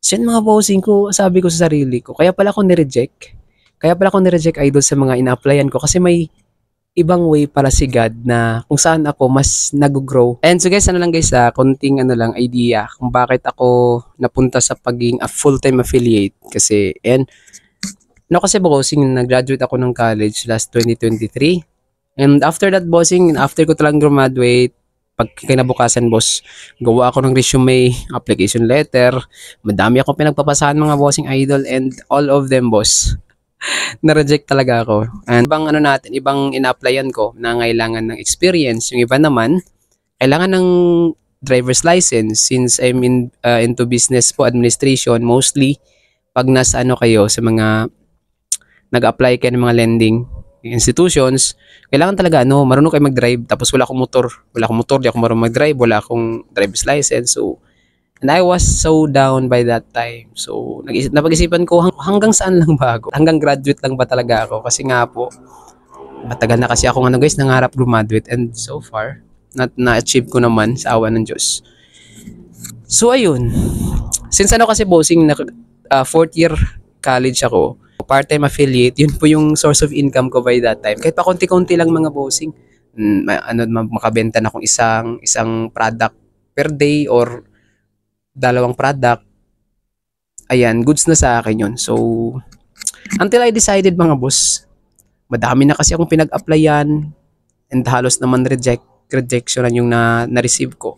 So yun mga bossing ko, sabi ko sa sarili ko, kaya pala ako nireject. Kaya pala ako nireject idol sa mga ina-applyan ko kasi may ibang way para si God na kung saan ako mas nag-grow. And so guys, ano lang guys, konting ano lang idea kung bakit ako napunta sa pagiging a full-time affiliate. Kasi, and no kasi bossing, nag-graduate ako ng college last 2023. And after that bossing, after ko talang graduate, pag kinabukasan boss, gawa ako ng resume, application letter, madami akong pinagpapasahan mga bossing idol and all of them boss na-reject talaga ako. And ibang ano natin, ibang ina-applyan ko na kailangan ng experience. Yung iba naman, kailangan ng driver's license since I'm into business po administration mostly pag nasa ano kayo sa mga nag-apply kayo ng mga lending institutions, kailangan talaga ano, marunong kayo mag-drive tapos wala akong motor. Wala akong motor, di ako marunong mag-drive, wala akong driver's license. So, and I was so down by that time. So, napag-isipan ko hanggang saan lang ba ako? Hanggang graduate lang ba talaga ako? Kasi nga po, matagal na kasi ako ano guys, nangarap graduate and so far, na-achieve ko naman sa awa ng Diyos. So, ayun. Since ano kasi bossing, fourth year college ako, part-time affiliate, yun po yung source of income ko by that time. Kahit pa konti-konti lang mga bossing, makabenta na akong isang product per day or dalawang product, ayan, goods na sa akin yun. So, until I decided mga boss, madami na kasi akong pinag-applyan and halos naman rejection yung na-receive ko.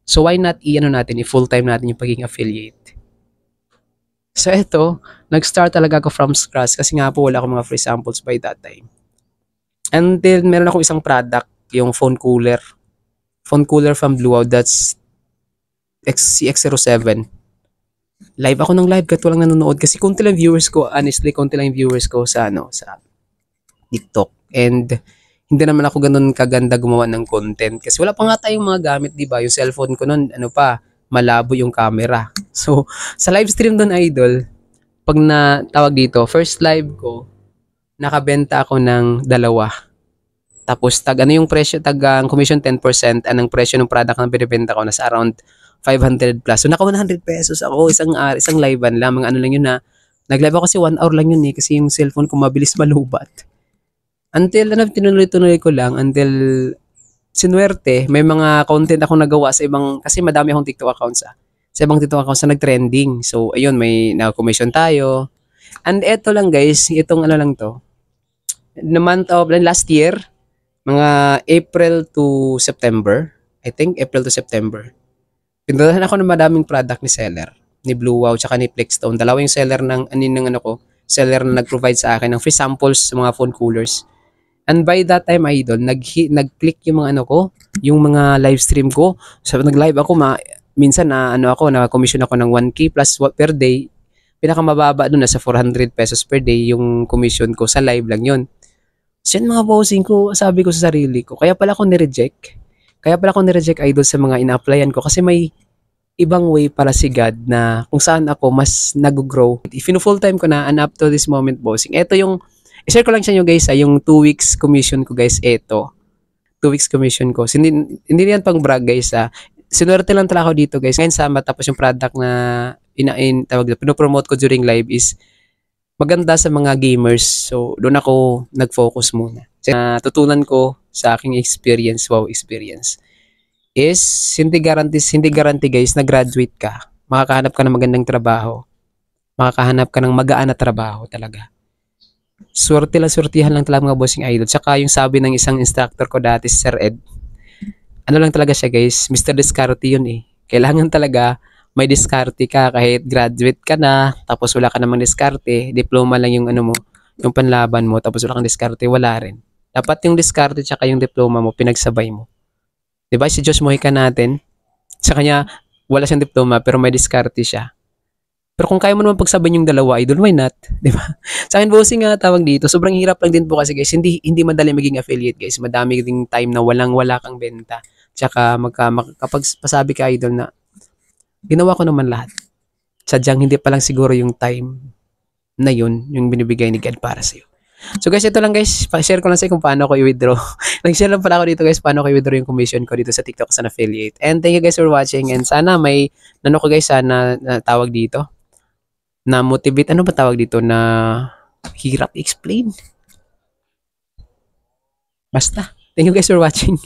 So, why not i-full-time natin yung pagiging affiliate? So, eto, nag-start talaga ako from scratch kasi nga po wala akong mga free samples by that time. And then, meron ako isang product, yung phone cooler. Phone cooler from Blue Wow, that's CX07. Live ako ng live, kahit walang nanonood. Kasi konti lang viewers ko, honestly, konti lang viewers ko sa TikTok. And hindi naman ako ganun kaganda gumawa ng content. Kasi wala pa nga tayong mga gamit, di ba? Yung cellphone ko nun, malabo yung camera. So, sa live stream doon, idol, pag natawag dito, first live ko, nakabenta ako ng 2. Tapos, yung presyo, ang commission 10%, anong presyo ng product na binibenta ko, nasa around 500 plus. So, naka 100 pesos ako, isang livean lang. Mga ano lang yun na, nag-live ako kasi 1 hour lang yun kasi yung cellphone ko mabilis malubat. Until, tinuloy-tuloy ko lang, until sinuwerte, may mga content akong nagawa sa ibang, kasi madami akong TikTok accounts sa ibang TikTok accounts na nag-trending. So, ayun, may na-commission tayo. And eto lang guys, itong ano lang to, the month of last year, mga April to September, I think April to September, pinuntahan ako ng madaming product ni seller, ni Blue Wow, tsaka ni Flexstone. Dalawa yung seller seller na nag-provide sa akin ng free samples sa mga phone coolers. And by that time, idol, nag-click yung mga yung mga live stream ko. So, nag-live ako, minsan na-commission ako ng 1K plus per day. Pinakamababa doon, nasa 400 pesos per day yung commission ko. Sa live lang yun. So, yun mga bossing ko, sabi ko sa sarili ko, kaya pala ako nireject. Kaya pala ako nireject idol sa mga ina-applyan ko kasi may ibang way para si God na kung saan ako mas nag-grow. If full time ko na and up to this moment bossing, ito yung i-share ko lang sa inyo guys yung 2 weeks commission ko guys, ito. 2 weeks commission ko. Hindi yan pang brag guys Sinuwerte lang talaga ako dito guys. Ngayon sa matapos yung product na pinopromote ko during live is maganda sa mga gamers. So doon ako nag-focus muna. Natutunan ko sa aking experience, wow experience, is hindi guarantee guys na graduate ka. Makakahanap ka ng magandang trabaho. Makakahanap ka ng magaan na trabaho talaga. Sortihan lang talaga mga bossing idol. Tsaka yung sabi ng isang instructor ko dati, Sir Ed, ano lang talaga siya guys, Mr. Discarte yun Kailangan talaga may diskarte ka kahit graduate ka na, tapos wala ka namang diskarte, diploma lang yung yung panlaban mo, tapos wala kang diskarte, wala rin. Dapat yung diskarte tsaka yung diploma mo, pinagsabay mo. Diba si Josh Mojica natin, sa kanya, wala siyang diploma pero may diskarte siya. Pero kung kaya mo naman pagsabayin yung dalawa, idol, why not? Di ba? Sa akin, bossing nga tawag dito. Sobrang hirap lang din po kasi guys. Hindi madali maging affiliate guys. Madami ding time na wala kang benta. Tsaka kapag pasabi ka idol na ginawa ko naman lahat. Sadyang hindi pa lang siguro yung time na yun, yung binibigay ni God para sa'yo. So guys, ito lang guys, pa-share ko lang sa inyo kung paano ko i-withdraw. Nag-share lang pala ako dito guys, paano ko i-withdraw yung commission ko dito sa TikTok sa affiliate. And thank you guys for watching, and sana may, ano ko guys, sana na tawag dito, na motivate, ano ba tawag dito, na hirap explain. Basta. Thank you guys for watching.